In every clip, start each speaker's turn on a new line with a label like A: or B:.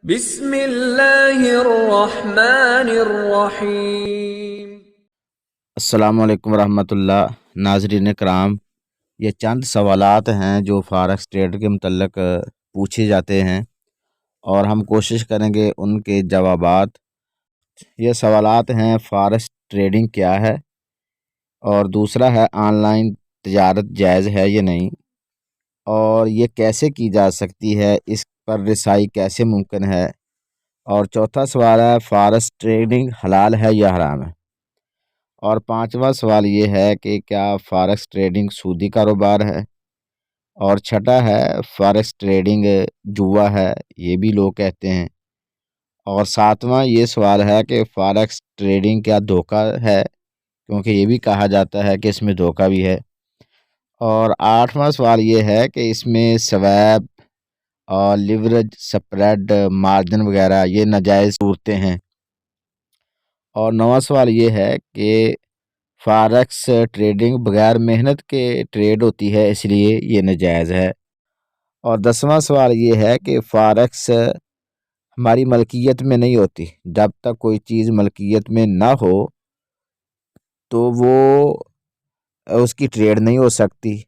A: बिस्मिल्लाहिर्रहमानिर्रहीम।
B: अस्सलामुअलैकुम रहमतुल्लाह। नाज़रीन कराम, ये चंद सवालात हैं जो फ़ॉरेक्स ट्रेड के मुतल्लक पूछे जाते हैं और हम कोशिश करेंगे उनके जवाबात। ये सवालात हैं, फ़ॉरेक्स ट्रेडिंग क्या है, और दूसरा है ऑनलाइन तजारत जायज़ है या नहीं, और ये कैसे की जा सकती है, इस पर रिसाई कैसे मुमकिन है, और चौथा सवाल है फ़ॉरेक्स ट्रेडिंग हलाल है या हराम है, और पांचवा सवाल ये है कि क्या फॉरेक्स ट्रेडिंग सूदी कारोबार है, और छठा है फॉरेक्स ट्रेडिंग जुआ है, ये भी लोग कहते हैं, और सातवां ये सवाल है कि फॉरेक्स ट्रेडिंग क्या धोखा है, क्योंकि ये भी कहा जाता है कि इसमें धोखा भी है, और आठवां सवाल ये है कि इसमें स्वैप और लिवरेज स्प्रेड मार्जिन वगैरह ये नाजायज़ सूरतें हैं, और नौवां सवाल ये है कि फॉरेक्स ट्रेडिंग बगैर मेहनत के ट्रेड होती है, इसलिए ये नाजायज़ है, और 10वां सवाल ये है कि फॉरेक्स हमारी मलकियत में नहीं होती। जब तक कोई चीज़ मलकियत में ना हो तो वो उसकी ट्रेड नहीं हो सकती,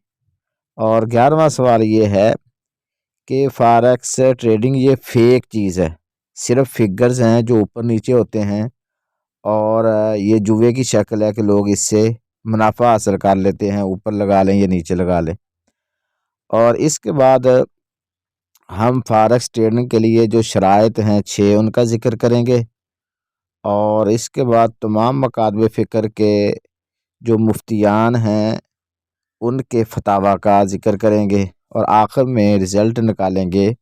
B: और 11वां सवाल ये है कि फॉरेक्स ट्रेडिंग ये फेक चीज़ है, सिर्फ फिगर्स हैं जो ऊपर नीचे होते हैं, और ये जुए की शक्ल है कि लोग इससे मुनाफा हासिल कर लेते हैं, ऊपर लगा लें या नीचे लगा लें। और इसके बाद हम फॉरेक्स ट्रेडिंग के लिए जो शराइत हैं 6 उनका ज़िक्र करेंगे, और इसके बाद तमाम मकातबे फ़िक्र के जो मुफ्तियान हैं उनके फतावा का ज़िक्र करेंगे, और आखिर में रिज़ल्ट निकालेंगे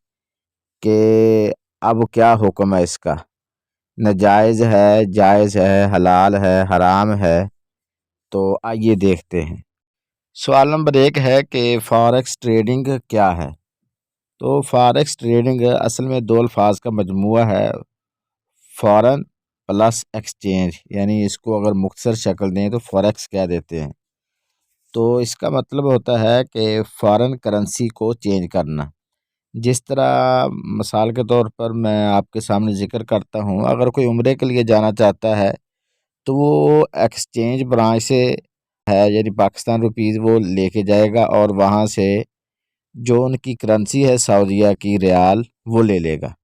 B: कि अब क्या हुक्म है इसका, नाजायज़ है, जायज़ है, हलाल है, हराम है। तो आइए देखते हैं। सवाल नंबर 1 है कि फॉरेक्स ट्रेडिंग क्या है। तो फॉरेक्स ट्रेडिंग असल में दो अल्फाज का मजमूआ है, फॉरेन प्लस एक्सचेंज, यानी इसको अगर मुख्तसर शक्ल दें तो फॉरेक्स कह देते हैं। तो इसका मतलब होता है कि फॉरेन करेंसी को चेंज करना। जिस तरह मिसाल के तौर पर मैं आपके सामने ज़िक्र करता हूँ, अगर कोई उम्रे के लिए जाना चाहता है तो वो एक्सचेंज ब्रांच से है, यानी पाकिस्तान रुपीज़ वो लेके जाएगा, और वहाँ से जो उनकी करेंसी है सऊदीया की रियाल वो ले लेगा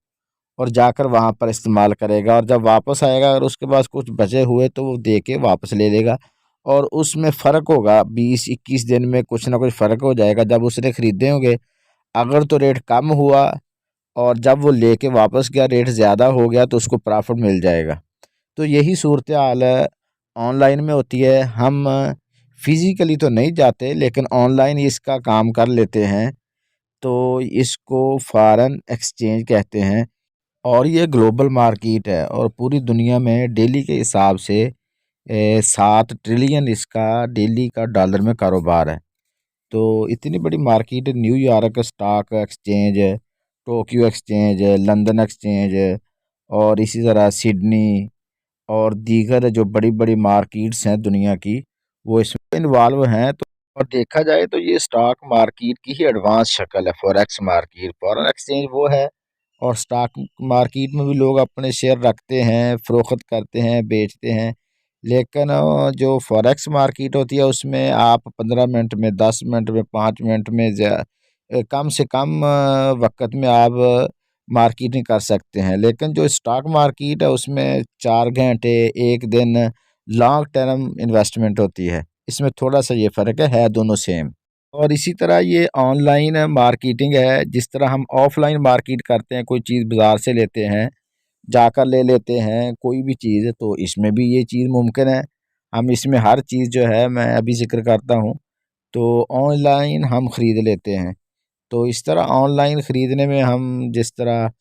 B: और जाकर वहाँ पर इस्तेमाल करेगा, और जब वापस आएगा अगर उसके पास कुछ बचे हुए तो वो दे के वापस ले लेगा, और उसमें फ़र्क होगा 20-21 दिन में कुछ ना कुछ फ़र्क हो जाएगा। जब उसने ख़रीदे होंगे, अगर तो रेट कम हुआ, और जब वो लेके वापस गया रेट ज़्यादा हो गया, तो उसको प्रॉफिट मिल जाएगा। तो यही सूरत हाल ऑनलाइन में होती है। हम फिज़िकली तो नहीं जाते, लेकिन ऑनलाइन इसका काम कर लेते हैं, तो इसको फॉरेन एक्सचेंज कहते हैं, और ये ग्लोबल मार्केट है, और पूरी दुनिया में डेली के हिसाब से 7 ट्रिलियन इसका डेली का डॉलर में कारोबार है। तो इतनी बड़ी market, New York stock exchange, Tokyo exchange, London exchange, और इसी तरह सिडनी और दीगर जो बड़ी बड़ी मार्केट्स हैं दुनिया की, वो इसमें इन्वॉल्व हैं। तो और देखा जाए तो ये स्टॉक मार्केट की ही एडवांस शक्ल है फॉरेक्स मार्केट। फॉरेन एक्सचेंज वो है, और स्टॉक मार्केट में भी लोग अपने शेयर रखते हैं, फ़रोख्त करते हैं, बेचते हैं, लेकिन जो फॉरेक्स मार्केट होती है उसमें आप 15 मिनट में, 10 मिनट में, 5 मिनट में, कम से कम वक़्त में आप मार्केटिंग कर सकते हैं। लेकिन जो स्टॉक मार्केट है उसमें 4 घंटे, 1 दिन लॉन्ग टर्म इन्वेस्टमेंट होती है। इसमें थोड़ा-सा ये फ़र्क है दोनों सेम। और इसी तरह ये ऑनलाइन मार्केटिंग है, जिस तरह हम ऑफ़लाइन मार्केट करते हैं, कोई चीज़ बाज़ार से लेते हैं, जाकर ले लेते हैं कोई भी चीज़, तो इसमें भी ये चीज़ मुमकिन है। हम इसमें हर चीज़ जो है मैं अभी ज़िक्र करता हूँ, तो ऑनलाइन हम ख़रीद लेते हैं। तो इस तरह ऑनलाइन ख़रीदने में हम जिस तरह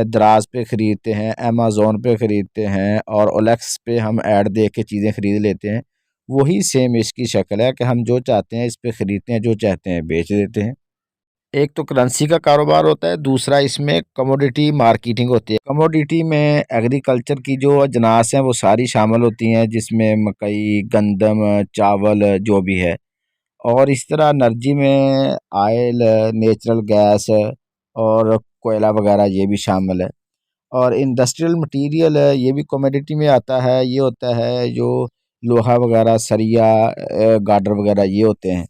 B: दराज पे ख़रीदते हैं, अमेज़न पे ख़रीदते हैं, और ओएलएक्स पे हम ऐड देख के चीज़ें ख़रीद लेते हैं, वही सेम इसकी शक्ल है कि हम जो चाहते हैं इस पे ख़रीदते हैं, जो चाहते हैं बेच देते हैं। एक तो करेंसी का कारोबार होता है, दूसरा इसमें कमोडिटी मार्केटिंग होती है। कमोडिटी में एग्रीकल्चर की जो अजनास हैं वो सारी शामिल होती हैं, जिसमें मकई, गंदम, चावल जो भी है, और इस तरह एनर्जी में ऑयल, नेचुरल गैस और कोयला वगैरह ये भी शामिल है। और इंडस्ट्रियल मटेरियल है, ये भी कमोडिटी में आता है। ये होता है जो लोहा वगैरह, सरिया, गार्डर वगैरह ये होते हैं।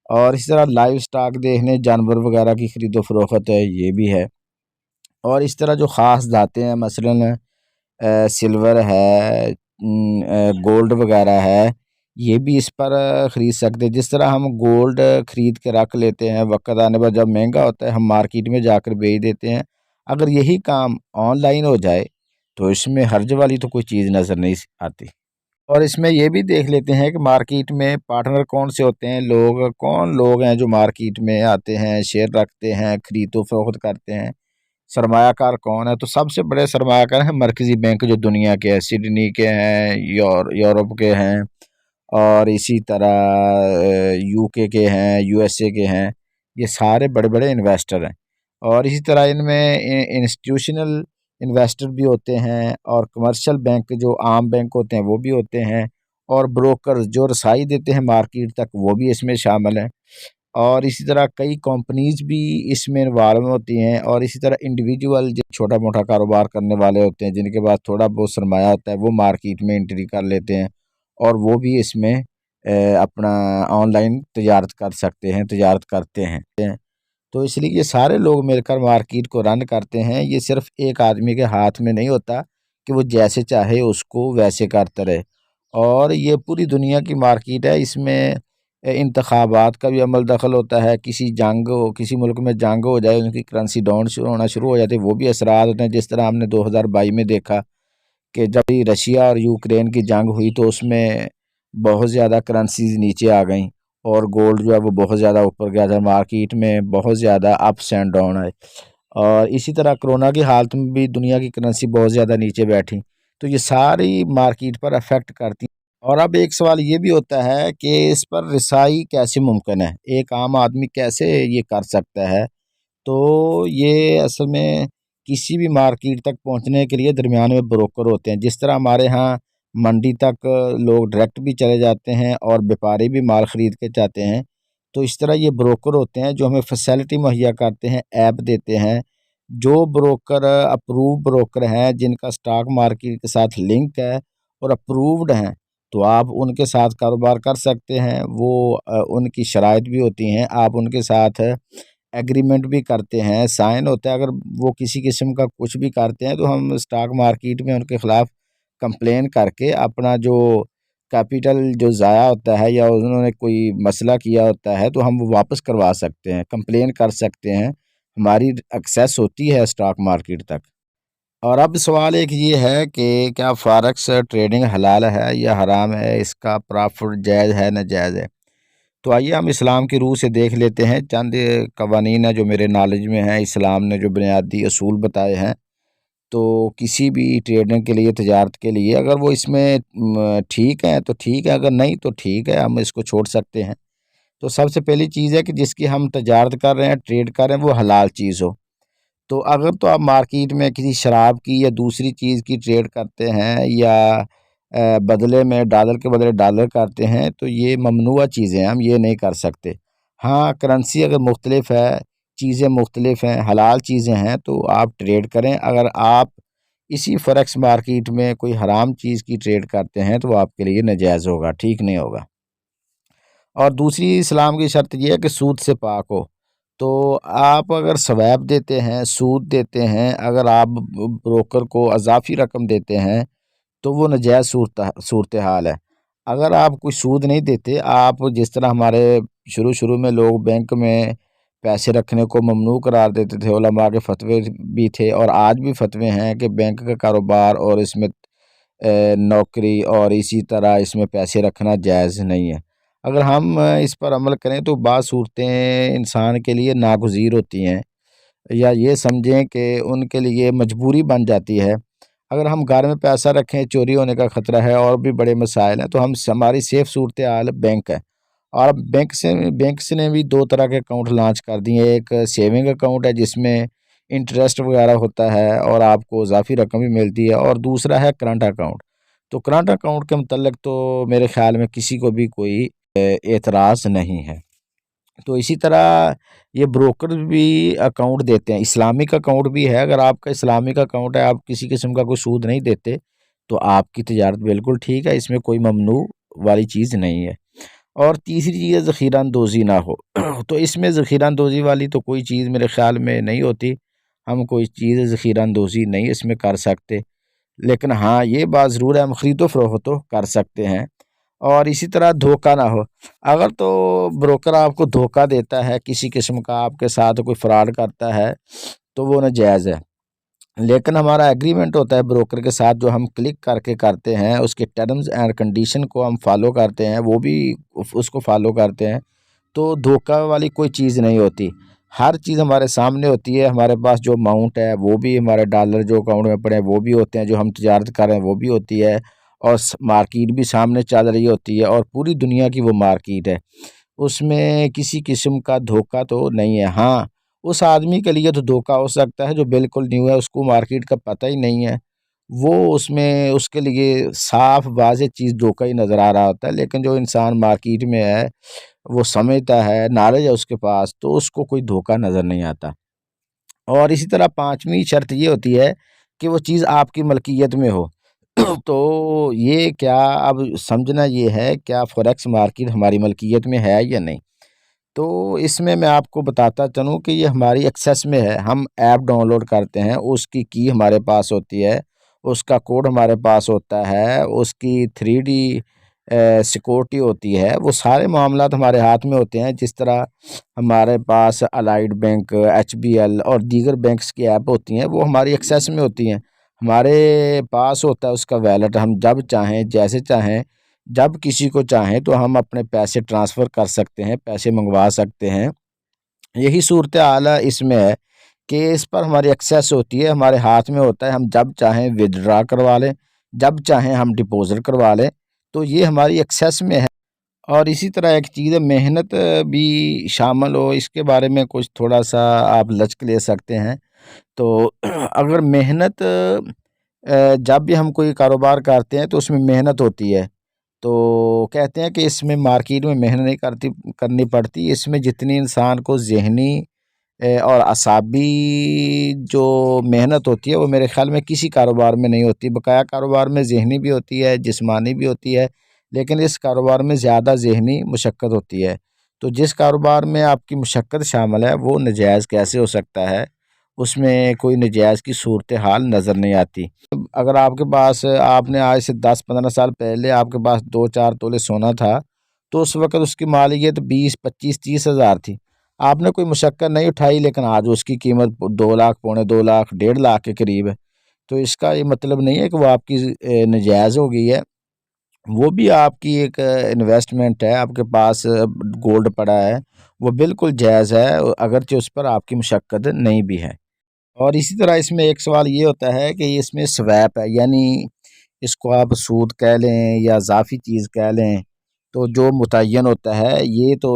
B: और इसी तरह लाइव स्टॉक देखने, जानवर वगैरह की खरीदो फरोख्त है, ये भी है। और इस तरह जो ख़ास धातें हैं, मसलन सिल्वर है, गोल्ड वगैरह है, ये भी इस पर ख़रीद सकते हैं। जिस तरह हम गोल्ड ख़रीद के रख लेते हैं, वक़्त आने पर जब महंगा होता है हम मार्केट में जाकर बेच देते हैं। अगर यही काम ऑनलाइन हो जाए तो इसमें हर्ज वाली तो कोई चीज़ नज़र नहीं आती। और इसमें ये भी देख लेते हैं कि मार्केट में पार्टनर कौन से होते हैं, कौन लोग हैं जो मार्केट में आते हैं, शेयर रखते हैं, खरीदो फरोख्त करते हैं, सरमायाकार कौन है। तो सबसे बड़े सरमायाकार हैं मरकज़ी बैंक जो दुनिया के हैं, सिडनी के हैं, यूरोप के हैं, और इसी तरह यूके के हैं, यूएसए के हैं। ये सारे बड़े बड़े इन्वेस्टर हैं। और इसी तरह इनमें इंस्टीट्यूशनल इन्वेस्टर भी होते हैं, और कमर्शियल बैंक जो आम बैंक होते हैं वो भी होते हैं, और ब्रोकर जो रसाई देते हैं मार्केट तक वो भी इसमें शामिल हैं। और इसी तरह कई कंपनीज भी इसमें इन्वॉल्व होती हैं। और इसी तरह इंडिविजुअल जो छोटा मोटा कारोबार करने वाले होते हैं, जिनके पास थोड़ा बहुत सरमाया होता है, वो मार्केट में एंट्री कर लेते हैं और वो भी इसमें अपना ऑनलाइन तजारत कर सकते हैं, तजारत करते हैं। तो इसलिए ये सारे लोग मिलकर मार्केट को रन करते हैं। ये सिर्फ एक आदमी के हाथ में नहीं होता कि वो जैसे चाहे उसको वैसे करता रहे। और ये पूरी दुनिया की मार्केट है। इसमें इंतखाबात का भी अमल दखल होता है। किसी मुल्क में जंग हो जाए, उनकी करेंसी डाउन होना शुरू हो जाती है, वो भी असरात होते हैं। जिस तरह हमने 2022 में देखा कि जब रशिया और यूक्रेन की जंग हुई तो उसमें बहुत ज़्यादा करेंसीज नीचे आ गई, और गोल्ड जो है वो बहुत ज़्यादा ऊपर गया था। मार्केट में बहुत ज़्यादा अप्स एंड डाउन आए। और इसी तरह कोरोना की हालत में भी दुनिया की करेंसी बहुत ज़्यादा नीचे बैठी। तो ये सारी मार्केट पर अफेक्ट करती। और अब एक सवाल ये भी होता है कि इस पर रिसाई कैसे मुमकिन है, एक आम आदमी कैसे ये कर सकता है। तो ये असल में किसी भी मार्केट तक पहुंचने के लिए दरमियान में ब्रोकर होते हैं। जिस तरह हमारे यहाँ मंडी तक लोग डायरेक्ट भी चले जाते हैं और व्यापारी भी माल ख़रीद के जाते हैं, तो इस तरह ये ब्रोकर होते हैं जो हमें फैसिलिटी मुहैया करते हैं, ऐप देते हैं। जो ब्रोकर अप्रूव ब्रोकर हैं, जिनका स्टॉक मार्केट के साथ लिंक है और अप्रूव्ड हैं, तो आप उनके साथ कारोबार कर सकते हैं। वो उनकी शराइत भी होती हैं, आप उनके साथ एग्रीमेंट भी करते हैं, साइन होता है। अगर वो किसी किस्म का कुछ भी करते हैं तो हम स्टॉक मार्केट में उनके ख़िलाफ़ कंप्लेन करके अपना जो कैपिटल जो ज़ाया होता है या उन्होंने कोई मसला किया होता है तो हम वो वापस करवा सकते हैं, कंप्लेन कर सकते हैं। हमारी एक्सेस होती है स्टॉक मार्केट तक। और अब सवाल एक ये है कि क्या फॉरेक्स ट्रेडिंग हलाल है या हराम है, इसका प्रॉफिट जायज़ है न जायज़ है। तो आइए हम इस्लाम की रूह से देख लेते हैं। चंद कवानीन है जो मेरे नॉलेज में है, इस्लाम ने जो बुनियादी असूल बताए हैं। तो किसी भी ट्रेडिंग के लिए, तजारत के लिए, अगर वो इसमें ठीक है तो ठीक है, अगर नहीं तो ठीक है, हम इसको छोड़ सकते हैं। तो सबसे पहली चीज़ है कि जिसकी हम तजारत कर रहे हैं, ट्रेड कर रहे हैं, वो हलाल चीज़ हो। तो अगर तो आप मार्केट में किसी शराब की या दूसरी चीज़ की ट्रेड करते हैं, या बदले में डॉलर के बदले डॉलर करते हैं, तो ये ममनुआ चीज़ें हैं, हम ये नहीं कर सकते। हाँ, करेंसी अगर मुख्तलिफ है, चीज़ें मुख्तलिफ हैं, हलाल चीज़ें हैं, तो आप ट्रेड करें। अगर आप इसी फॉरेक्स मार्केट में कोई हराम चीज़ की ट्रेड करते हैं तो वो आपके लिए नाजायज़ होगा, ठीक नहीं होगा। और दूसरी इस्लाम की शर्त ये है कि सूद से पाक हो। तो आप अगर स्वैप देते हैं, सूद देते हैं, अगर आप ब्रोकर को अज़ाफ़ी रकम देते हैं, तो वो नाजायज़ सूरत हाल है। अगर आप कोई सूद नहीं देते, आप जिस तरह हमारे शुरू में लोग बैंक में पैसे रखने को ममनू करार देते थे, उलमा के फतवे भी थे और आज भी फतवे हैं कि बैंक का कारोबार और इसमें नौकरी और इसी तरह इसमें पैसे रखना जायज़ नहीं है। अगर हम इस पर अमल करें तो बाज़ सूरतें इंसान के लिए नागुज़ीर होती हैं, या ये समझें कि उनके लिए मजबूरी बन जाती है। अगर हम घर में पैसा रखें, चोरी होने का ख़तरा है और भी बड़े मसाइल हैं, तो हमारी सेफ़ सूरत हाल बैंक है। और अब बैंक से ने भी दो तरह के अकाउंट लॉन्च कर दिए। एक सेविंग अकाउंट है जिसमें इंटरेस्ट वगैरह होता है और आपको इज़ाफ़ी रकम भी मिलती है, और दूसरा है करंट अकाउंट। तो करंट अकाउंट के मुतल्लिक़ तो मेरे ख़्याल में किसी को भी कोई एतराज़ नहीं है। तो इसी तरह ये ब्रोकर भी अकाउंट देते हैं, इस्लामिक अकाउंट भी है। अगर आपका इस्लामिक अकाउंट है, आप किसी किस्म का कोई सूद नहीं देते, तो आपकी तिजारत बिल्कुल ठीक है, इसमें कोई ममनू वाली चीज़ नहीं है। और तीसरी चीज़ है ज़ख़ीरा अंदोज़ी ना हो। तो इसमें ज़ख़ीरा अंदोज़ी वाली तो कोई चीज़ मेरे ख़्याल में नहीं होती। हम कोई चीज़ ज़ख़ीरा अंदोज़ी नहीं इसमें कर सकते। लेकिन हाँ, ये बात ज़रूर है, हम ख़रीदो फ़रोख्तो कर सकते हैं। और इसी तरह धोखा ना हो। अगर तो ब्रोकर आपको धोखा देता है, किसी किस्म का आपके साथ कोई फ्रॉड करता है, तो वो नाजायज़ है। लेकिन हमारा एग्रीमेंट होता है ब्रोकर के साथ, जो हम क्लिक करके करते हैं, उसके टर्म्स एंड कंडीशन को हम फॉलो करते हैं, वो भी उसको फॉलो करते हैं। तो धोखा वाली कोई चीज़ नहीं होती। हर चीज़ हमारे सामने होती है। हमारे पास जो अमाउंट है वो भी, हमारे डॉलर जो अकाउंट में पड़े हैं वो भी होते हैं, जो हम तजारत कर रहे हैं वो भी होती है, और मार्केट भी सामने चल रही होती है, और पूरी दुनिया की वो मार्केट है। उसमें किसी किस्म का धोखा तो नहीं है। हाँ, उस आदमी के लिए तो धोखा हो सकता है जो बिल्कुल न्यू है, उसको मार्केट का पता ही नहीं है। वो उसमें उसके लिए साफ वाज़ेह चीज़ धोखा ही नज़र आ रहा होता है। लेकिन जो इंसान मार्केट में है, वो समझता है, नॉलेज है उसके पास, तो उसको कोई धोखा नज़र नहीं आता। और इसी तरह पाँचवीं शर्त ये होती है कि वो चीज़ आपकी मलकियत में हो। तो ये क्या, अब समझना ये है, क्या फ़ॉरेक्स मार्केट हमारी मलकियत में है या नहीं? तो इसमें मैं आपको बताता चलूँ कि ये हमारी एक्सेस में है। हम ऐप डाउनलोड करते हैं, उसकी की हमारे पास होती है, उसका कोड हमारे पास होता है, उसकी 3D सिक्योरिटी होती है, वो सारे मामलात हमारे हाथ में होते हैं। जिस तरह हमारे पास अलाइड बैंक, एचबीएल और दीगर बैंक्स की ऐप होती हैं, वो हमारी एक्सेस में होती हैं। हमारे पास होता है उसका वैलेट, हम जब चाहें, जैसे चाहें, जब किसी को चाहें तो हम अपने पैसे ट्रांसफ़र कर सकते हैं, पैसे मंगवा सकते हैं। यही सूरत हाल है इसमें है कि इस पर हमारी एक्सेस होती है, हमारे हाथ में होता है, हम जब चाहें विथड्रॉ करवा लें, जब चाहें हम डिपॉज़िट करवा लें, तो ये हमारी एक्सेस में है। और इसी तरह एक चीज़ है, मेहनत भी शामिल हो, इसके बारे में कुछ थोड़ा-सा आप लचक ले सकते हैं। तो अगर मेहनत जब भी हम कोई कारोबार करते हैं तो उसमें मेहनत होती है। तो कहते हैं कि इसमें मार्केट में मेहनत नहीं करनी पड़ती, इसमें जितनी इंसान को ज़हनी और असाबी जो मेहनत होती है, वो मेरे ख़्याल में किसी कारोबार में नहीं होती। बकाया कारोबार में ज़हनी भी होती है, जिस्मानी भी होती है, लेकिन इस कारोबार में ज़्यादा ज़हनी मशक्क़त होती है। तो जिस कारोबार में आपकी मशक्क़त शामिल है, वो नाजायज़ कैसे हो सकता है? उसमें कोई नाजायज़ की सूरत हाल नज़र नहीं आती। अगर आपके पास, आपने आज से 10-15 साल पहले आपके पास 2-4 तोले सोना था, तो उस वक़्त उसकी मालियत 20, 25, 30 हज़ार थी। आपने कोई मशक्कत नहीं उठाई, लेकिन आज उसकी कीमत 2 लाख, पौने 2 लाख, 1.5 लाख के करीब है। तो इसका ये मतलब नहीं है कि वो आपकी नाजायज़ हो गई है। वो भी आपकी एक इन्वेस्टमेंट है, आपके पास गोल्ड पड़ा है, वो बिल्कुल जायज़ है, अगरचे उस पर आपकी मशक्कत नहीं भी है। और इसी तरह इसमें एक सवाल ये होता है कि इसमें स्वैप है, यानी इसको आप सूद कह लें या इज़ाफ़ी चीज़ कह लें, तो जो मुतय्यन होता है, ये तो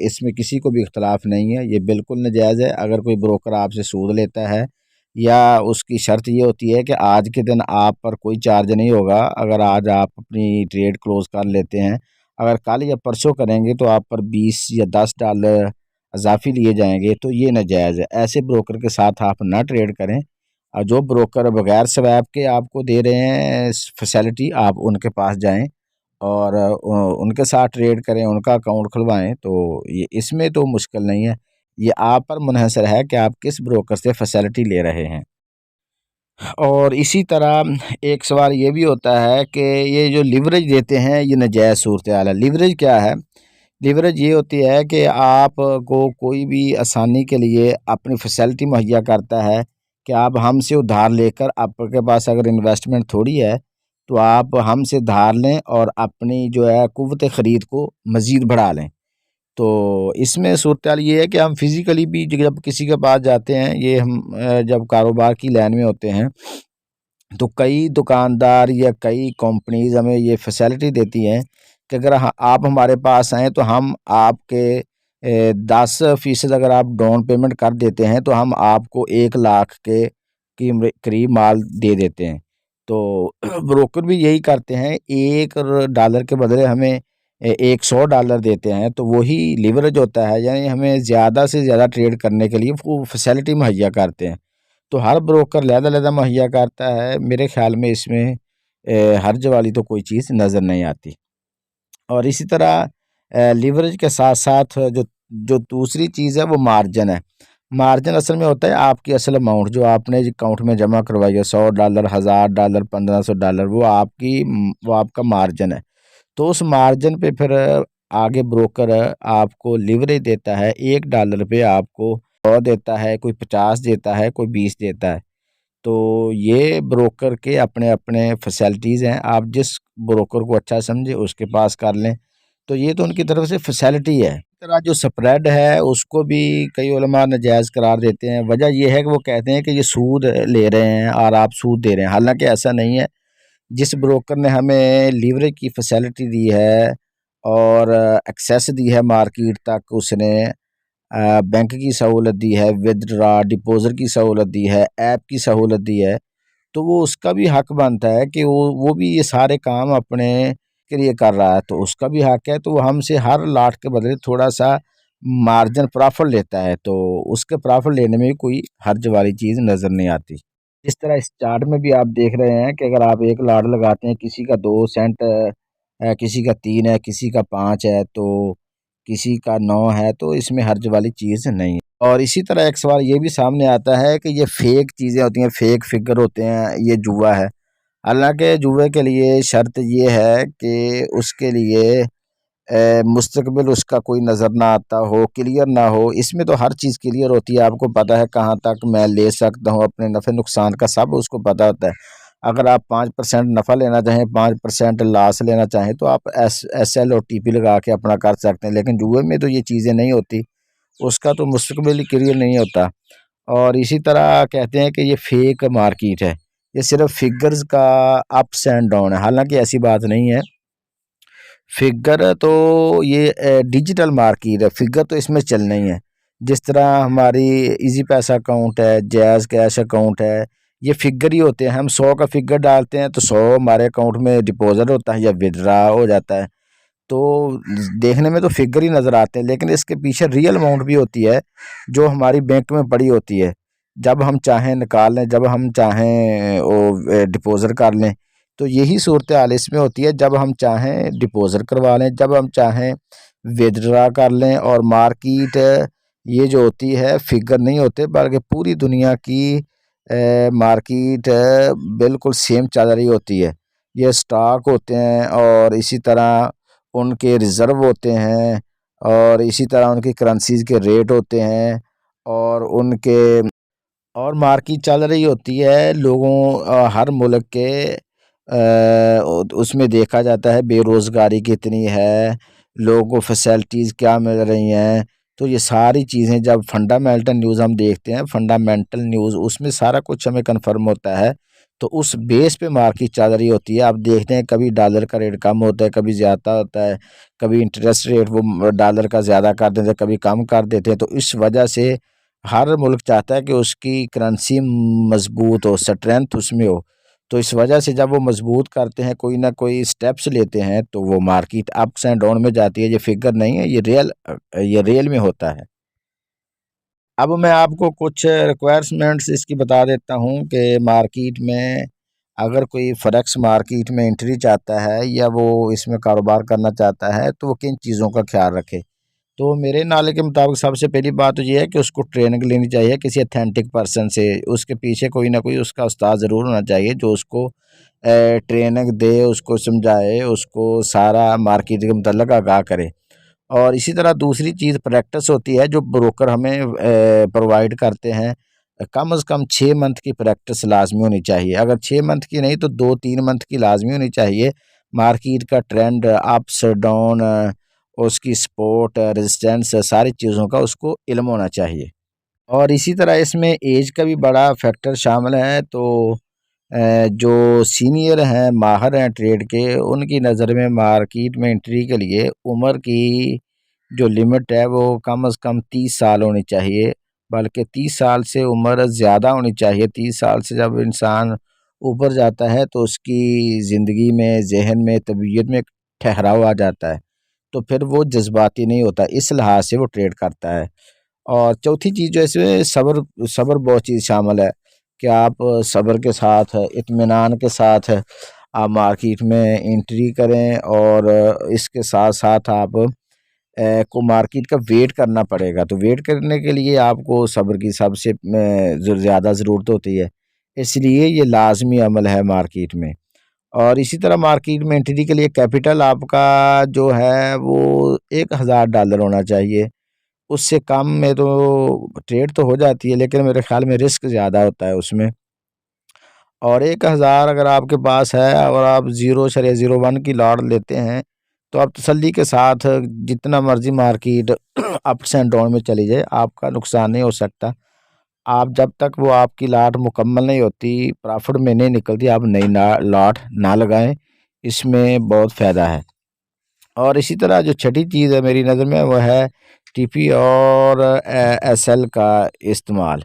B: इसमें किसी को भी इख्तलाफ नहीं है, ये बिल्कुल नाजायज़ है। अगर कोई ब्रोकर आपसे सूद लेता है, या उसकी शर्त ये होती है कि आज के दिन आप पर कोई चार्ज नहीं होगा। अगर आज आप अपनी ट्रेड क्लोज़ कर लेते हैं, अगर कल या परसों करेंगे तो आप पर 20 या $10 इज़ाफ़ी लिए जाएँगे, तो ये नाजायज़ है। ऐसे ब्रोकर के साथ आप ना ट्रेड करें। और जो ब्रोकर बगैर स्वैप के आपको दे रहे हैं फैसिलिटी, आप उनके पास जाएँ और उनके साथ ट्रेड करें, उनका अकाउंट खुलवाएँ, तो ये इसमें तो मुश्किल नहीं है। ये आप पर मुनहसर है कि आप किस ब्रोकर से फैसिलिटी ले रहे हैं। और इसी तरह एक सवाल ये भी होता है कि ये जो लिवरेज देते हैं, ये नाजायज़ सूरत-ए-हाल है। लिवरेज क्या है? लिवरेज ये होती है कि आपको कोई भी आसानी के लिए अपनी फैसिलिटी मुहैया करता है कि आप हमसे उधार लेकर, आपके पास अगर इन्वेस्टमेंट थोड़ी है, तो आप हमसे धार लें और अपनी जो है कुव्वत ख़रीद को मज़ीद बढ़ा लें। तो इसमें सूरत-ए-हाल ये है कि हम फ़िज़िकली भी जब किसी के पास जाते हैं, ये हम जब कारोबार की लाइन में होते हैं, तो कई दुकानदार या कई कंपनीज़ हमें ये फैसिलिटी देती हैं कि अगर आप हमारे पास आएँ, तो हम आपके 10% अगर आप डाउन पेमेंट कर देते हैं, तो हम आपको 1 लाख के करीब माल दे देते हैं। तो ब्रोकर भी यही करते हैं, $1 के बदले हमें $100 देते हैं, तो वही लीवरेज होता है, यानी हमें ज़्यादा से ज़्यादा ट्रेड करने के लिए वो फैसिलिटी मुहैया करते हैं। तो हर ब्रोकर लहदा-लहदा मुहैया करता है, मेरे ख़्याल में इसमें हर्ज वाली तो कोई चीज़ नज़र नहीं आती। और इसी तरह लीवरेज के साथ-साथ जो दूसरी चीज़ है वो मार्जिन है। मार्जिन असल में होता है आपकी असल अमाउंट जो आपने अकाउंट में जमा करवाई है, $100, $1000, $1500, वो आपका मार्जिन है। तो उस मार्जिन पे फिर आगे ब्रोकर आपको लिवरेज देता है, $1 पे आपको 100 देता है, कोई 50 देता है, कोई 20 देता है। तो ये ब्रोकर के अपने-अपने फैसिलिटीज़ हैं, आप जिस ब्रोकर को अच्छा समझे उसके पास कर लें, तो ये तो उनकी तरफ से फैसिलिटी है। इस तरह जो स्प्रेड है उसको भी कई उलमा नाजायज़ करार देते हैं, वजह ये है कि वो कहते हैं कि ये सूद ले रहे हैं और आप सूद दे रहे हैं, हालाँकि ऐसा नहीं है। जिस ब्रोकर ने हमें लीवरेज की फैसिलिटी दी है और एक्सेस दी है मार्केट तक, उसने बैंक की सहूलत दी है, विथड्रॉ डिपॉज़िट की सहूलत दी है, ऐप की सहूलत दी है, तो वो उसका भी हक बनता है कि वो भी ये सारे काम अपने के लिए कर रहा है, तो उसका भी हक है, तो वो हमसे हर लाट के बदले थोड़ा-सा मार्जिन प्रॉफ़िट लेता है, तो उसके प्रॉफ़िट लेने में कोई हर्ज वाली चीज़ नज़र नहीं आती। इस तरह इस चार्ट में भी आप देख रहे हैं कि अगर आप 1 लॉट लगाते हैं, किसी का 2 सेंट किसी का 3 है, किसी का 5 है, तो किसी का 9 है, तो इसमें हर्ज वाली चीज़ नहीं है। और इसी तरह एक सवाल ये भी सामने आता है कि ये फेक चीज़ें होती हैं, फेक फिगर होते हैं, ये जुआ है। हालाँकि जुए के लिए शर्त ये है कि उसके लिए मुस्तकबिल उसका कोई नज़र ना आता हो, क्लियर ना हो। इसमें तो हर चीज़ क्लियर होती है, आपको पता है कहाँ तक मैं ले सकता हूँ, अपने नफ़े नुकसान का सब उसको पता होता है। अगर आप 5% नफ़ा लेना चाहें, 5% लॉस लेना चाहें, तो आप एसएल और टीपी लगा के अपना कर सकते हैं। लेकिन जुए में तो ये चीज़ें नहीं होती, उसका तो मुस्तकबिल ही क्लियर नहीं होता। और इसी तरह कहते हैं कि ये फेक मार्केट है, ये सिर्फ़ फिगर्स का अप्स एंड डाउन है, हालाँकि ऐसी बात नहीं है। फिगर तो ये डिजिटल मार्केट है, फिगर तो इसमें चल नहीं है। जिस तरह हमारी इजी पैसा अकाउंट है, जैज़ कैश अकाउंट है, ये फिगर ही होते हैं। हम 100 का फिगर डालते हैं तो 100 हमारे अकाउंट में डिपॉजिट होता है या विथड्रॉ हो जाता है। तो देखने में तो फिगर ही नज़र आते हैं, लेकिन इसके पीछे रियल अमाउंट भी होती है जो हमारी बैंक में पड़ी होती है। जब हम चाहें निकाल लें, जब हम चाहें वो डिपॉजिट कर लें। तो यही सूरत हाल इसमें होती है, जब हम चाहें डिपॉजिट करवा लें, जब हम चाहें विथड्रॉ कर लें। और मार्केट ये जो होती है फिगर नहीं होते, बल्कि पूरी दुनिया की मार्केट बिल्कुल सेम चल रही होती है। ये स्टॉक होते हैं और इसी तरह उनके रिज़र्व होते हैं और इसी तरह उनकी करेंसीज़ के रेट होते हैं और उनके और मार्केट चल रही होती है लोगों हर मुल्क के उसमें देखा जाता है बेरोज़गारी कितनी है, लोगों को फैसिलिटीज़ क्या मिल रही हैं। तो ये सारी चीज़ें जब फंडामेंटल न्यूज़ हम देखते हैं, फंडामेंटल न्यूज़ उसमें सारा कुछ हमें कन्फर्म होता है। तो उस बेस पे मार्केट चल रही होती है। आप देखते हैं कभी डॉलर का रेट कम होता है, कभी ज़्यादा होता है, कभी इंटरेस्ट रेट वो डॉलर का ज़्यादा कर देते हैं, कभी कम कर देते हैं। तो इस वजह से हर मुल्क चाहता है कि उसकी करेंसी मज़बूत हो, स्ट्रेंथ उसमें हो। तो इस वजह से जब वो मज़बूत करते हैं, कोई ना कोई स्टेप्स लेते हैं, तो वो मार्केट अप्स एंड डाउन में जाती है। ये फिगर नहीं है, ये रियल में होता है। अब मैं आपको कुछ रिक्वायरमेंट्स इसकी बता देता हूँ कि मार्केट में अगर कोई फॉरेक्स मार्केट में एंट्री चाहता है या वो इसमें कारोबार करना चाहता है, तो वो किन चीज़ों का ख्याल रखे। तो मेरे नाले के मुताबिक सबसे पहली बात तो ये है कि उसको ट्रेनिंग लेनी चाहिए किसी अथेंटिक पर्सन से। उसके पीछे कोई ना कोई उसका उस्ताद ज़रूर होना चाहिए जो उसको ट्रेनिंग दे, उसको समझाए, उसको सारा मार्केट के मतलब आगाह करे। और इसी तरह दूसरी चीज़ प्रैक्टिस होती है जो ब्रोकर हमें प्रोवाइड करते हैं। कम से कम 6 मंथ की प्रैक्टिस लाजमी होनी चाहिए। अगर 6 मंथ की नहीं तो 2-3 मंथ की लाजमी होनी चाहिए। मार्केट का ट्रेंड अप्स डाउन, उसकी सपोर्ट रेजिस्टेंस सारी चीज़ों का उसको इल्म होना चाहिए। और इसी तरह इसमें एज का भी बड़ा फैक्टर शामिल है। तो जो सीनियर हैं, माहिर हैं ट्रेड के, उनकी नज़र में मार्केट में एंट्री के लिए उम्र की जो लिमिट है वो कम से कम 30 साल होनी चाहिए, बल्कि 30 साल से उम्र ज़्यादा होनी चाहिए। 30 साल से जब इंसान ऊपर जाता है तो उसकी ज़िंदगी में, ज़हन में, तबीयत में एक ठहराव आ जाता है। तो फिर वो जज्बाती नहीं होता, इस लिहाज से वो ट्रेड करता है। और चौथी चीज़ जो है इसमें सब्र सब्र बहुत चीज़ शामिल है कि आप सब्र के साथ इत्मीनान के साथ आप मार्केट में एंट्री करें, और इसके साथ साथ आप को मार्केट का वेट करना पड़ेगा। तो वेट करने के लिए आपको सब्र की सबसे ज़्यादा ज़रूरत होती है, इसलिए ये लाजमी अमल है मार्केट में। और इसी तरह मार्केट में एंट्री के लिए कैपिटल आपका जो है वो $1000 होना चाहिए। उससे कम में तो ट्रेड तो हो जाती है, लेकिन मेरे ख्याल में रिस्क ज़्यादा होता है उसमें। और 1000 अगर आपके पास है और आप 0.01 की लॉट लेते हैं, तो आप तसल्ली के साथ जितना मर्जी मार्केट अप्स एंड डाउन में चली जाए, आपका नुकसान नहीं हो सकता। आप जब तक वो आपकी लॉट मुकम्मल नहीं होती, प्रॉफिट में नहीं निकलती, आप नई लॉट ना लगाएं, इसमें बहुत फ़ायदा है। और इसी तरह जो छठी चीज़ है मेरी नज़र में, वो है टीपी और एसएल का इस्तेमाल।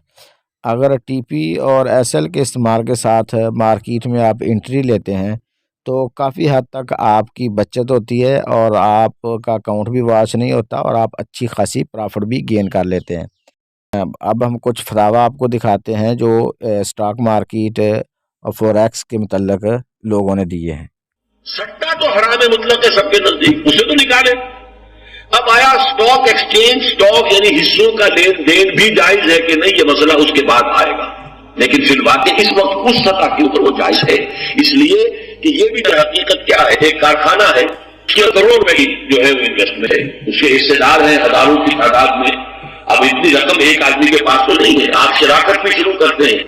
B: अगर टीपी और एसएल के इस्तेमाल के साथ मार्केट में आप एंट्री लेते हैं, तो काफ़ी हद तक आपकी बचत होती है और आपका अकाउंट भी वॉश नहीं होता, और आप अच्छी खासी प्रॉफिट भी गेन कर लेते हैं। अब हम कुछ फतावा आपको दिखाते हैं जो स्टॉक मार्केट और फॉरेक्स के मुतल्लिक लोगों ने दिए हैं।
C: सट्टा तो हराम मुतलक है सबके नजदीक, उसे तो निकाले। अब आया स्टॉक एक्सचेंज, स्टॉक यानी हिस्सों का लेन देन भी जायज है कि नहीं, ये मसला उसके बाद आएगा। लेकिन फिर बातें इस वक्त उस सतह के ऊपर वो जायज है, इसलिए कि ये भी हकीकत क्या है, एक कारखाना है, उसके करोड़ में ही जो है वो इन्वेस्टमेंट है, उसके हिस्सेदार हैं हजारों की तादाद में। अब इतनी रकम एक आदमी के पास तो नहीं है। आप शराकत भी शुरू करते हैं,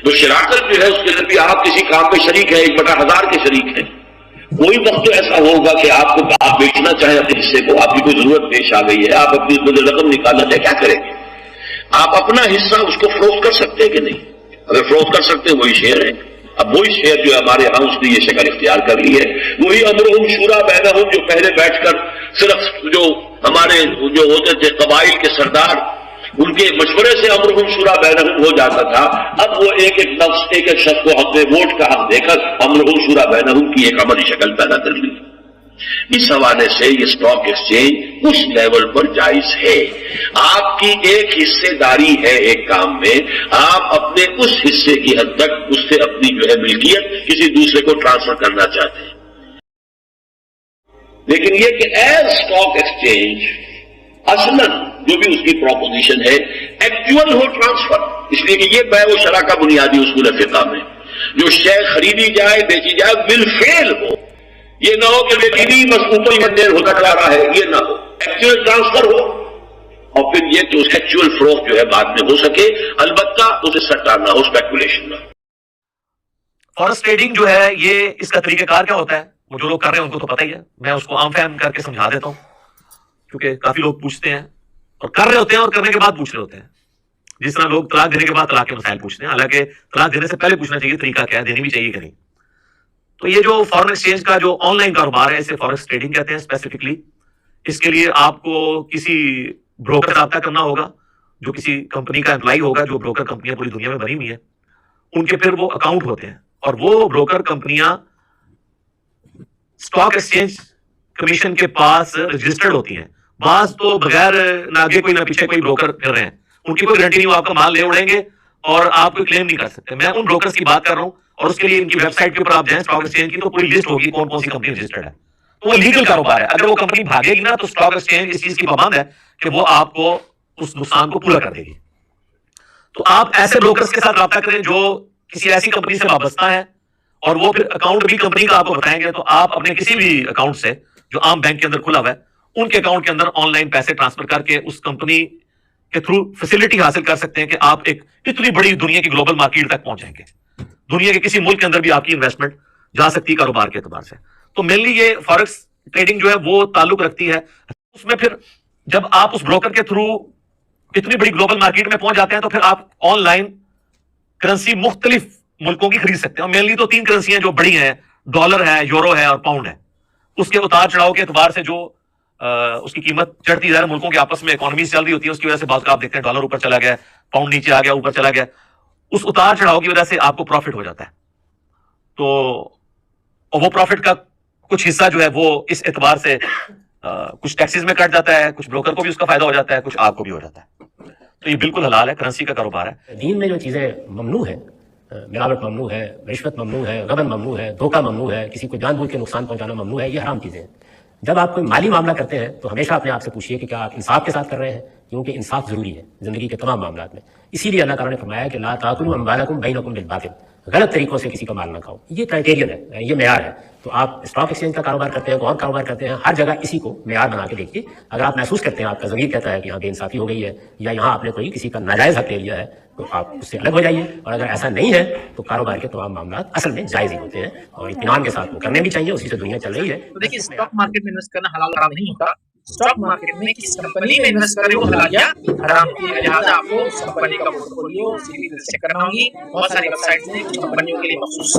C: तो शराकत जो है उसके अंदर भी आप किसी काम में शरीक है, 1/1000 के शरीक हैं। कोई वक्त तो ऐसा होगा कि आपको आप बेचना चाहें अपने हिस्से को, आपकी कोई जरूरत पेश आ गई है, आप अपनी रकम निकालना चाहे, क्या करेंगे? आप अपना हिस्सा उसको फरोख्त कर सकते हैं कि नहीं? अगर फरोख्त कर सकते हैं, वही शेयर है। अब वही शेयर जो हमारे यहां उसने ये शक्ल इख्तियार कर ली है, वही अमरुहुम शुरा बैनहुम, जो पहले बैठकर सिर्फ जो हमारे जो होते थे कबाइल के सरदार, उनके मशवरे से अमरुहुम शुरा बैनहुम हो जाता था। अब वो एक एक नफ्स, एक एक शख्स को अपने वोट का हक देकर अमरुहुम शुरा बैनहुम की एक अमली शक्ल पैदा कर ली। इस हवाले से ये स्टॉक एक्सचेंज उस लेवल पर जायज है। आपकी एक हिस्सेदारी है एक काम में, आप अपने उस हिस्से की हद तक उससे अपनी जो है मिल्कियत किसी दूसरे को ट्रांसफर करना चाहते हैं। लेकिन यह कि एज स्टॉक एक्सचेंज असलन जो भी उसकी प्रोपोजिशन है एक्चुअल हो ट्रांसफर, इसलिए कि यह बै व शरा का बुनियादी उसूल है फिक़ह में। जो शय खरीदी जाए बेची जाए बिल फेल हो, ये ना हो कि बेचीनी बस ऊपर ही मंडेर होता जा रहा है, ये ना हो, एक्चुअल ट्रांसफर हो। और फिर ये कि उसका एक्चुअल फ्रोख जो है बाद में हो सके, अलबत्ता उसे सट्टा ना हो, स्पेकुलेशन ना।
D: फॉरेक्स ट्रेडिंग जो है ये इसका तरीकाकार क्या होता है, वो जो लोग कर रहे हैं उनको तो पता ही है, मैं उसको आम फहम करके समझा देता हूं, क्योंकि काफी लोग पूछते हैं और कर रहे होते हैं और करने के बाद पूछ रहे होते हैं। जिस तरह लोग तलाक देने के बाद तलाक के मसाइल पूछते हैं, हालांकि तलाक देने से पहले पूछना चाहिए तरीका क्या है, देनी भी चाहिए कि नहीं। तो ये जो फॉरेन एक्सचेंज का जो ऑनलाइन कारोबार है, इसे फॉरेक्स ट्रेडिंग कहते हैं स्पेसिफिकली। इसके लिए आपको किसी ब्रोकर से रब्ता करना होगा, जो किसी कंपनी का एम्प्लॉय होगा, जो ब्रोकर कंपनियां पूरी दुनिया में बनी हुई है, उनके फिर वो अकाउंट होते हैं, और वो ब्रोकर कंपनियां स्टॉक एक्सचेंज कमीशन के पास रजिस्टर्ड होती हैं। बाज तो बगैर ना आगे कोई ना पीछे कोई ब्रोकर कर रहे हैं, उनकी कोई गारंटी नहीं, वो आपका माल ले उड़ेंगे और आप कोई क्लेम नहीं कर सकते। मैं उन ब्रोकर्स की बात कर रहा हूं, और उसके लिए इनकी वेबसाइट के ऊपर आप जाएं स्टॉक एक्सचेंज की, तो पूरी लिस्ट होगी कौन कौन सी कंपनी रजिस्टर्ड है। तो वो लीगल कारोबार है। अगर वो कंपनी भागेगी ना, तो स्टॉक एक्सचेंज इस चीज की पाबंद है कि वो आपको उस नुकसान को पूरा कर देगी। तो आप ऐसे ब्रोकर्स के साथ रब्ता करें जो किसी ऐसी कंपनी से वाबस्ता है, और वो फिर अकाउंट भी कंपनी का आपको बताएंगे। तो आप अपने किसी भी अकाउंट से जो आम बैंक के अंदर खुला हुआ है, उनके अकाउंट के अंदर ऑनलाइन पैसे ट्रांसफर करके उस कंपनी के थ्रू फैसिलिटी हासिल कर सकते हैं कि आप एक इतनी बड़ी दुनिया की ग्लोबल मार्केट तक पहुंच जाएंगे। दुनिया के किसी मुल्क के अंदर भी आपकी इन्वेस्टमेंट जा सकती है कारोबार के एतबार से। तो मेनली ये फॉरेक्स ट्रेडिंग जो है वो ताल्लुक रखती है उसमें। फिर जब आप उस ब्रोकर के थ्रू इतनी बड़ी ग्लोबल मार्केट में पहुंच जाते हैं, तो फिर आप ऑनलाइन करेंसी मुख्तलिफ मुल्कों की खरीद सकते हैं। मेनली तो 3 करेंसियां जो बड़ी हैं, डॉलर है, यूरो है और पाउंड है। उसके उतार चढ़ाव के एतबार से जो उसकी कीमत चढ़ती जा रही है, मुल्कों की आपस में इकोनॉमीज चल रही होती है, उसकी वजह से बात आप देखते हैं डॉलर ऊपर चला गया, पाउंड नीचे आ गया, ऊपर चला गया। उस उतार चढ़ाव की वजह से आपको प्रॉफिट हो जाता है। तो वो प्रॉफिट का कुछ हिस्सा जो है वो इस एतबार से कुछ टैक्सेस में कट जाता है, कुछ ब्रोकर को भी उसका फायदा हो जाता है, कुछ आपको भी हो जाता है। तो ये बिल्कुल हलाल है, करेंसी का कारोबार है।
E: दीन में जो चीज़ें ममनू है, मिलावट ममनू है, रिश्वत ममनू है, गबन ममनू है, धोखा ममनू है, किसी को जानबूझ के नुकसान पहुंचाना ममनू है, ये हराम चीज़ें हैं। जब आप कोई माली मामला करते हैं तो हमेशा अपने आप से पूछिए कि क्या आप इंसाफ के साथ कर रहे हैं, क्योंकि इंसाफ जरूरी है जिंदगी के तमाम मामलात में। इसीलिए अल्लाह ताला ने फरमाया कि ला ताकुलू अम्वालकुम बैनकुम बिल बातिल, गलत तरीकों से किसी का माल ना खाओ। ये क्राइटेरियन है, ये मेयार है। तो आप स्टॉक एक्सचेंज का कारोबार करते हैं, और कारोबार करते हैं, हर जगह इसी को मेयार बना के देखिए। अगर आप महसूस करते हैं आपका ज़मीर कहता है कि यहाँ बेइंसाफी हो गई है या यहाँ आपने कोई किसी का नाजायज हक ले लिया है, तो आप उससे अलग हो जाइए। और अगर ऐसा नहीं है तो कारोबार के तमाम मामला असल में जायज ही होते हैं और इत्मीनान के साथ वो करने भी चाहिए, उसी से दुनिया चल रही है।
F: तो देखिए, स्टॉक मार्केट में इन्वेस्ट करना हलाल हराम नहीं होता। स्टॉक मार्केट में किस कंपनी में इन्वेस्ट करें वो हलाल या हराम होती है। लिहाजा आपको उस कंपनी का पोर्टफोलियो चेक करना होगी। बहुत सारी वेबसाइट्स ने कुछ कंपनियों के लिए मखसूस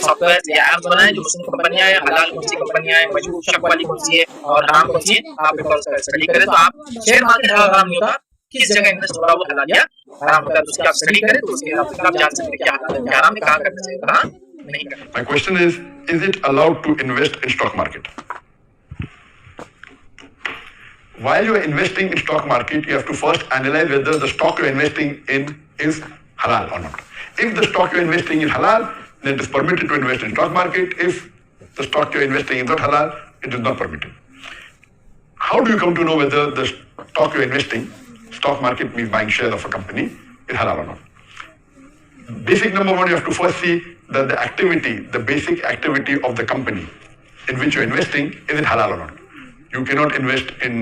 F: सॉफ्टवेयर या ऐप्स बनाए जो मुस्लिम कंपनियां हैं, हलाल कौन सी कंपनियां हैं, मजबूत शक वाली कौन सी है और हराम कौन सी है, आप एक बार उसका स्टडी करें। तो आप शेयर मार्केट हलाल हराम नहीं होता, किस जगह इन्वेस्ट हो रहा है वो हलाल या हराम होता है। तो उसकी आप स्टडी करें तो उसके आप जान सकते हैं क्या हलाल है, क्या हराम है, कहाँ करना चाहिए, कहाँ नहीं करना।
G: My question is it allowed to invest in stock market? While you are investing in stock market, you have to first analyze whether the stock you are investing in is halal or not. If the stock you are investing in halal, then it is permitted to invest in stock market. If the stock you are investing is not halal, it is not permitted. How do you come to know whether the stock you are investing, stock market means buying shares of a company, is halal or not? Basic number one, you have to first see that the activity, the basic activity of the company in which you are investing, is it halal or not? You cannot invest in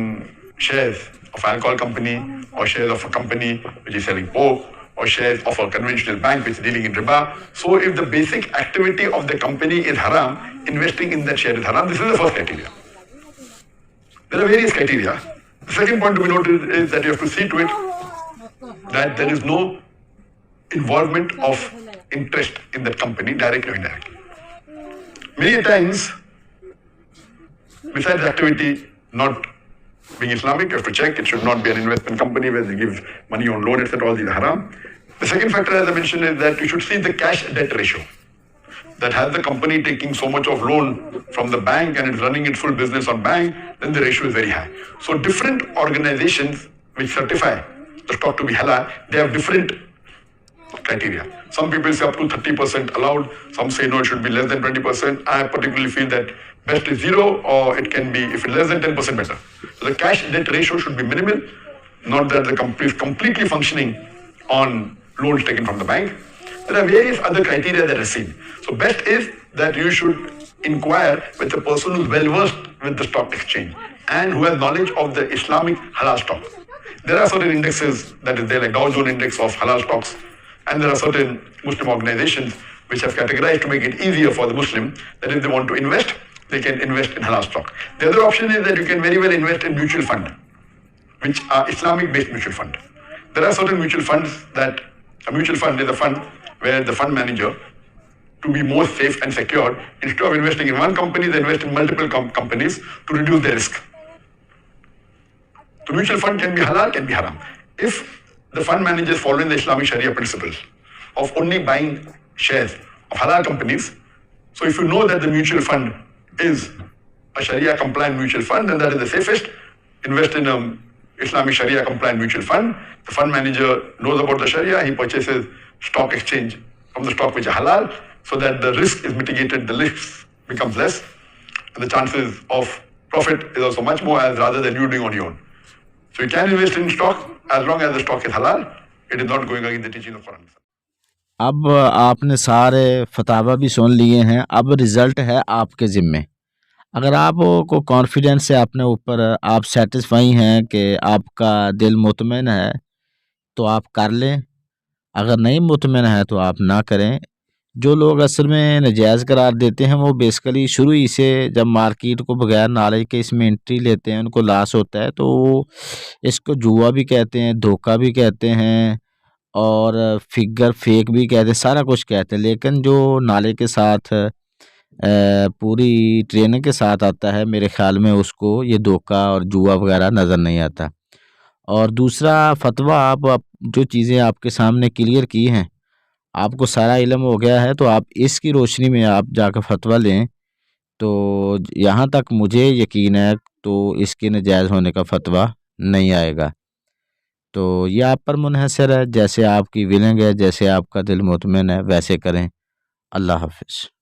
G: shares of alcohol company or shares of a company which is selling pork or shares of a conventional bank which is dealing in riba. So if the basic activity of the company is haram, investing in that share is haram. This is the first criteria. There are various criteria. The second point to be noted is that you have to see to it that there is no involvement of interest in that company, directly or indirectly. Many times, besides activity not being Islamic, you have to check it should not be an investment company where they give money on loan, etc. All these are haram. The second factor, as I mentioned, is that you should see the cash debt ratio. That has the company taking so much of loan from the bank and it's running its full business on bank, then the ratio is very high. So different organizations which certify the stock to be halal, they have different criteria. Some people say up to 30% allowed, some say no, it should be less than 20%. I particularly feel that best is 0, or it can be, if it's less than 10%, better. So the cash debt ratio should be minimal, not that the company is completely functioning on loans taken from the bank. There are various other criteria that are seen. So best is that you should inquire with a person who's well versed with the stock exchange and who has knowledge of the Islamic halal stock. There are certain indexes that is there, like Dow Jones Index of halal stocks, and there are certain Muslim organizations which have categorized to make it easier for the Muslim that if they want to invest, they can invest in halal stock. The other option is that you can very well invest in mutual fund, which are Islamic-based mutual fund. There are certain mutual funds that a mutual fund is a fund where the fund manager, to be more safe and secure, instead of investing in one company, they invest in multiple companies to reduce their risk. The mutual fund can be halal, can be haram. If the fund manager is following the Islamic Sharia principles of only buying shares of halal companies, so if you know that the mutual fund is a Sharia compliant mutual fund, then that is the safest. Invest in a Islamic Sharia compliant mutual fund. The fund manager knows about the Sharia, he purchases stock exchange from the stock which are halal, so that the risk is mitigated, the risk becomes less, and the chances of profit is also much more, as rather than you doing on your own. So you can invest in stock as long as the stock is halal. It is not going against the teaching of Quran.
B: अब आपने सारे फतावा भी सुन लिए हैं। अब result है आपके ज़िम्मे। अगर आपको कॉन्फिडेंस है अपने ऊपर, आप सेटिस्फाई हैं कि आपका दिल मुतमईन है, तो आप कर लें। अगर नहीं मुतमईन है तो आप ना करें। जो लोग असल में नजायज़ करार देते हैं, वो बेसिकली शुरू ही से जब मार्केट को बगैर नॉलेज के इसमें एंट्री लेते हैं, उनको लॉस होता है। तो इसको जुआ भी कहते हैं, धोखा भी कहते हैं और फिगर फेक भी कहते हैं, सारा कुछ कहते हैं। लेकिन जो नाले के साथ पूरी ट्रेनिंग के साथ आता है, मेरे ख़्याल में उसको ये धोखा और जुआ वगैरह नज़र नहीं आता। और दूसरा फतवा, आप जो चीज़ें आपके सामने क्लियर की हैं, आपको सारा इल्म हो गया है, तो आप इसकी रोशनी में आप जाकर फतवा लें तो यहाँ तक मुझे यकीन है तो इसके नाजायज़ होने का फतवा नहीं आएगा। तो ये आप पर मुनहसर है, जैसे आपकी विलिंग है, जैसे आपका दिल मुतमिन है वैसे करें। अल्लाह हाफ़िज़।